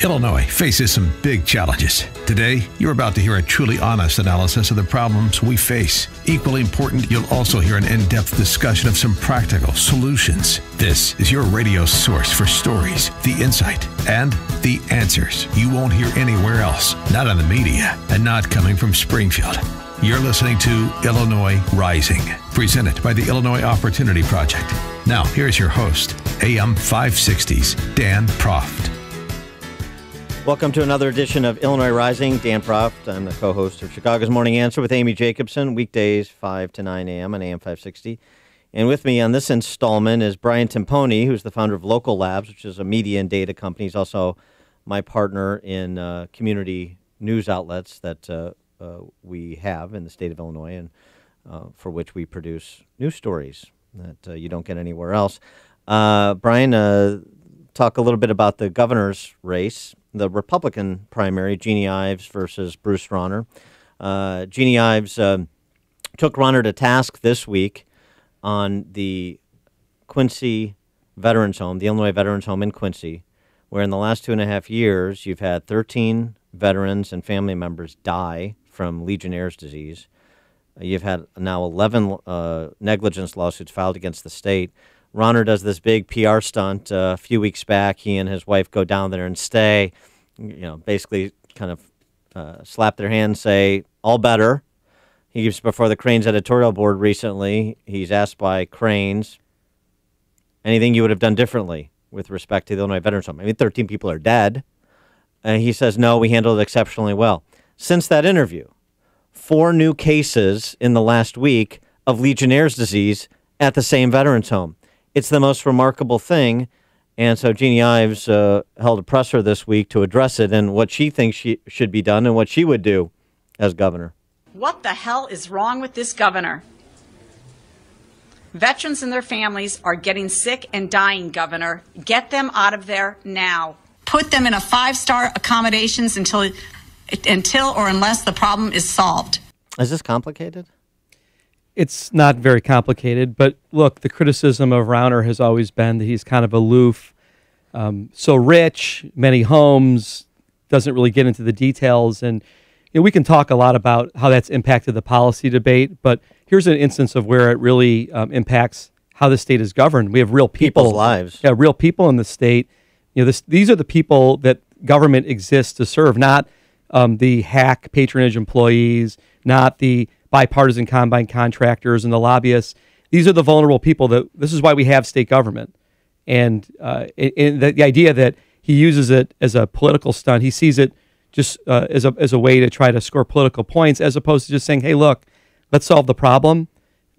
Illinois faces some big challenges. Today, you're about to hear a truly honest analysis of the problems we face. Equally important, you'll also hear an in-depth discussion of some practical solutions. This is your radio source for stories, the insight, and the answers you won't hear anywhere else, not in the media, and not coming from Springfield. You're listening to Illinois Rising, presented by the Illinois Opportunity Project. Now, here's your host, AM 560's Dan Proft. Welcome to another edition of Illinois Rising. Dan Proft. I'm the co-host of Chicago's Morning Answer with Amy Jacobson, weekdays 5 to 9 a.m. on AM 560. And with me on this installment is Brian Timpone, who's the founder of Local Labs, which is a media and data company. He's also my partner in community news outlets that we have in the state of Illinois and for which we produce news stories that you don't get anywhere else. Brian, talk a little bit about the governor's race. The Republican primary, Jeanne Ives versus Bruce Rauner. Jeanne Ives took Rauner to task this week on the Quincy Veterans Home, the Illinois Veterans Home in Quincy, where in the last 2.5 years you've had 13 veterans and family members die from Legionnaire's disease. You've had now 11 negligence lawsuits filed against the state. Rauner does this big PR stunt. A few weeks back, he and his wife go down there and stay, basically kind of slap their hands, say, all better. He was before the Crain's editorial board recently. He's asked by Crain's, anything you would have done differently with respect to the Illinois Veterans Home? 13 people are dead. And he says, no, we handled it exceptionally well. Since that interview, 4 new cases in the last week of Legionnaire's disease at the same veterans home. It's the most remarkable thing, and so Jeanne Ives held a presser this week to address it and what she thinks should be done and what she would do as governor. What the hell is wrong with this governor? Veterans and their families are getting sick and dying, Governor. Get them out of there now. Put them in a 5-star accommodations until or unless the problem is solved. Is this complicated? It's not very complicated, but look, the criticism of Rauner has always been that he's kind of aloof, so rich, many homes, doesn't really get into the details. And we can talk a lot about how that's impacted the policy debate, but here's an instance of where it really impacts how the state is governed. We have real people, people's lives. Yeah, real people in the state. These are the people that government exists to serve, not the hack patronage employees, not the bipartisan combine contractors and the lobbyists. These are the vulnerable people. This is why we have state government. And the idea that he uses it as a political stunt, he sees it just as a way to try to score political points, as opposed to just saying, hey, look, let's solve the problem.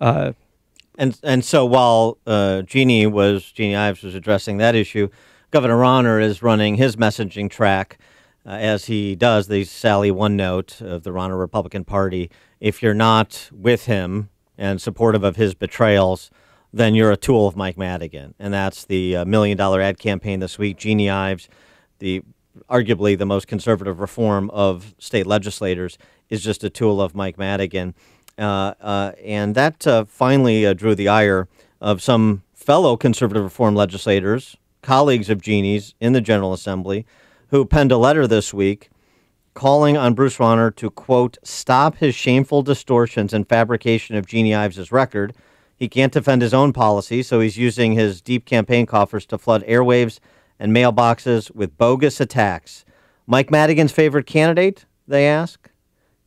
And so while Jeanne Ives was addressing that issue, Governor Rauner is running his messaging track as he does the Sally OneNote of the Rauner Republican Party. If you're not with him and supportive of his betrayals, then you're a tool of Mike Madigan. And that's the $1 million ad campaign this week. Jeanne Ives, arguably the most conservative reform of state legislators, is just a tool of Mike Madigan. And that finally drew the ire of some fellow conservative reform legislators, colleagues of Jeanne's in the General Assembly, who penned a letter this week calling on Bruce Rauner to, quote, stop his shameful distortions and fabrication of Jeanne Ives' record. He can't defend his own policy, so he's using his deep campaign coffers to flood airwaves and mailboxes with bogus attacks. Mike Madigan's favorite candidate, they ask?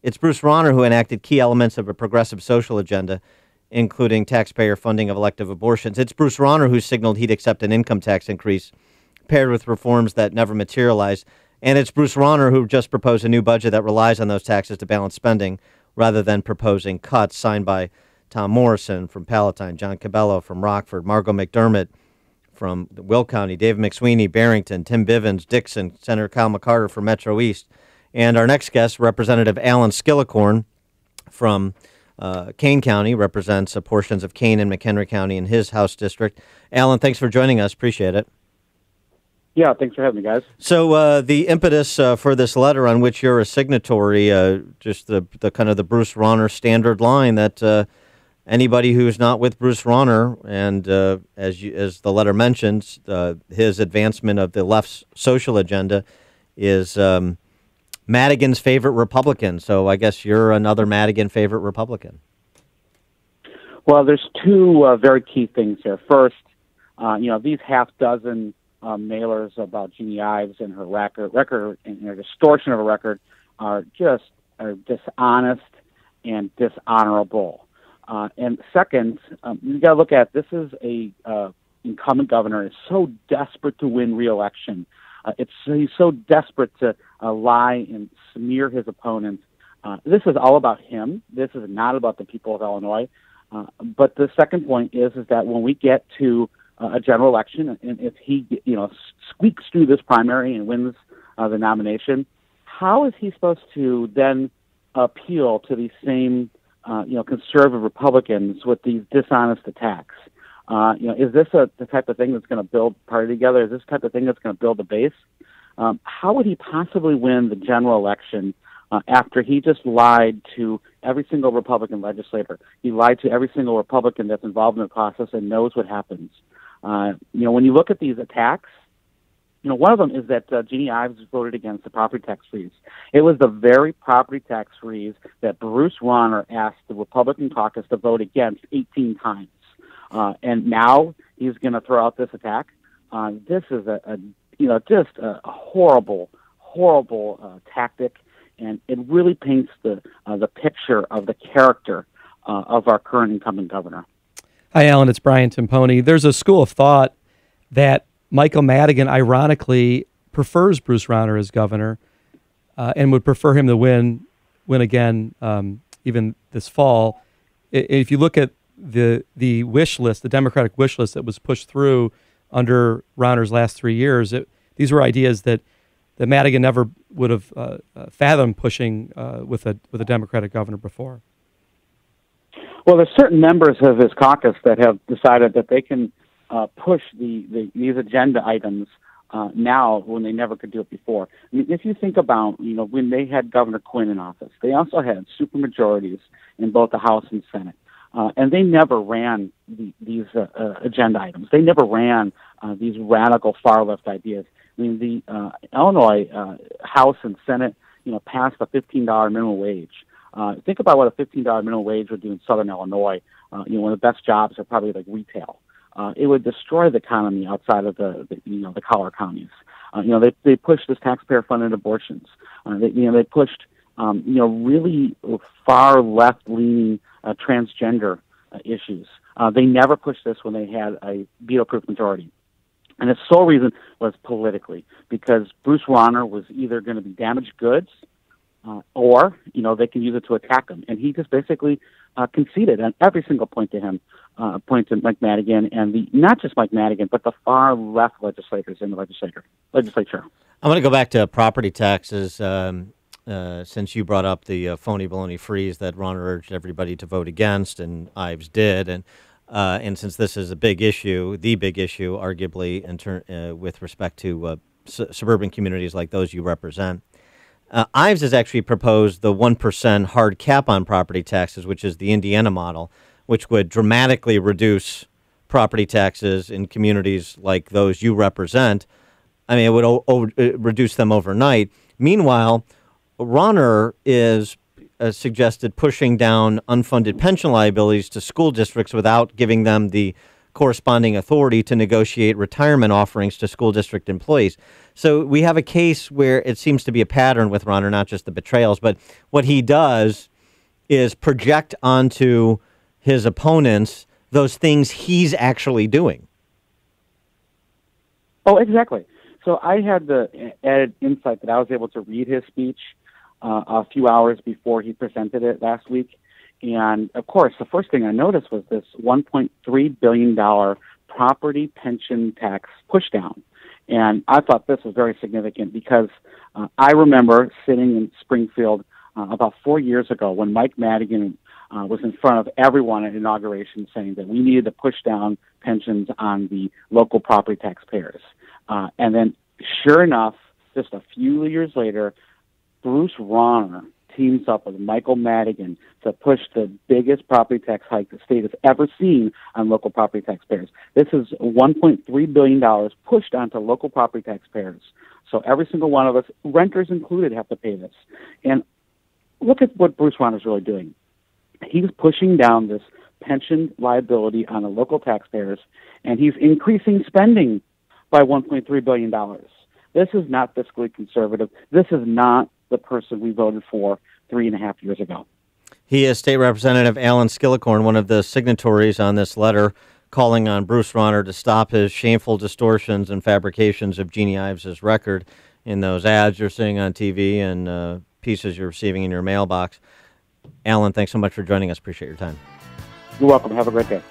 It's Bruce Rauner who enacted key elements of a progressive social agenda, including taxpayer funding of elective abortions. It's Bruce Rauner who signaled he'd accept an income tax increase paired with reforms that never materialized. And it's Bruce Rauner who just proposed a new budget that relies on those taxes to balance spending rather than proposing cuts, signed by Tom Morrison from Palatine, John Cabello from Rockford, Margo McDermott from Will County, Dave McSweeney, Barrington, Tim Bivens, Dixon, Senator Kyle McCarter from Metro East. And our next guest, Representative Alan Skillicorn from Kane County, represents portions of Kane and McHenry County in his House district. Alan, thanks for joining us. Appreciate it. Yeah, thanks for having me, guys. So the impetus for this letter on which you're a signatory, just the kind of the Bruce Rauner standard line that anybody who's not with Bruce Rauner, and as the letter mentions, his advancement of the left's social agenda is Madigan's favorite Republican. So I guess you're another Madigan favorite Republican. Well, there's two very key things here. First, these half dozen mailers about Jeanne Ives and her record and her distortion of a record are dishonest and dishonorable. And second, you got to look at this is a incumbent governor is so desperate to win re-election. He's so desperate to lie and smear his opponent. This is all about him. This is not about the people of Illinois. But the second point is that when we get to a general election, and if he squeaks through this primary and wins the nomination, how is he supposed to then appeal to these same conservative Republicans with these dishonest attacks? Is this the type of thing that's going to build party together? Is this the type of thing that's going to build a base? How would he possibly win the general election after he just lied to every single Republican legislator? He lied to every single Republican that's involved in the process and knows what happens. When you look at these attacks, one of them is that Jeanne Ives voted against the property tax freeze. It was the very property tax freeze that Bruce Rauner asked the Republican caucus to vote against 18 times. And now he's going to throw out this attack. This is just a horrible tactic, and it really paints the picture of the character of our current incumbent governor. Hi, Alan. It's Brian Timpone. There's a school of thought that Michael Madigan, ironically, prefers Bruce Rauner as governor and would prefer him to win again, even this fall. If you look at the wish list, the Democratic wish list that was pushed through under Rauner's last 3 years, these were ideas that Madigan never would have fathomed pushing with a Democratic governor before. Well, there's certain members of his caucus that have decided that they can push these agenda items now when they never could do it before. I mean, if you think about, when they had Governor Quinn in office, they also had supermajorities in both the House and Senate. And they never ran these agenda items. They never ran these radical far-left ideas. I mean, the Illinois House and Senate, passed a $15 minimum wage. Think about what a $15 minimum wage would do in Southern Illinois. One of the best jobs are probably like retail. It would destroy the economy outside of the collar counties. They pushed this taxpayer-funded abortions. They pushed really far left-leaning transgender issues. They never pushed this when they had a veto-proof majority. And the sole reason was politically, because Bruce Rauner was either going to be damaged goods or, they can use it to attack him. And he just basically conceded on every single point to him, point to Mike Madigan and not just Mike Madigan, but the far left legislators in the legislature. I'm going to go back to property taxes since you brought up the phony baloney freeze that Rauner urged everybody to vote against, and Ives did. And since this is the big issue, arguably, with respect to suburban communities like those you represent, Ives has actually proposed the 1% hard cap on property taxes, which is the Indiana model, which would dramatically reduce property taxes in communities like those you represent. I mean, it would reduce them overnight. Meanwhile, Rauner is suggested pushing down unfunded pension liabilities to school districts without giving them the corresponding authority to negotiate retirement offerings to school district employees. So we have a case where it seems to be a pattern with Rauner, not just the betrayals, but what he does is project onto his opponents those things he's actually doing. Oh, exactly. So I had the added insight that I was able to read his speech a few hours before he presented it last week. And, of course, the first thing I noticed was this $1.3 billion property pension tax pushdown. And I thought this was very significant because I remember sitting in Springfield about 4 years ago when Mike Madigan was in front of everyone at inauguration saying that we needed to push down pensions on the local property taxpayers. And then, sure enough, just a few years later, Bruce Rauner teams up with Michael Madigan to push the biggest property tax hike the state has ever seen on local property taxpayers. This is $1.3 billion pushed onto local property taxpayers So every single one of us, renters included, have to pay this. And look at what Bruce Rauner is really doing. He's pushing down this pension liability on the local taxpayers, and he's increasing spending by $1.3 billion. This is not fiscally conservative. This is not the person we voted for 3.5 years ago. He is State Representative Alan Skillicorn, one of the signatories on this letter calling on Bruce Rauner to stop his shameful distortions and fabrications of Jeanne Ives' record in those ads you're seeing on TV and pieces you're receiving in your mailbox. Alan, thanks so much for joining us. Appreciate your time. You're welcome. Have a great day.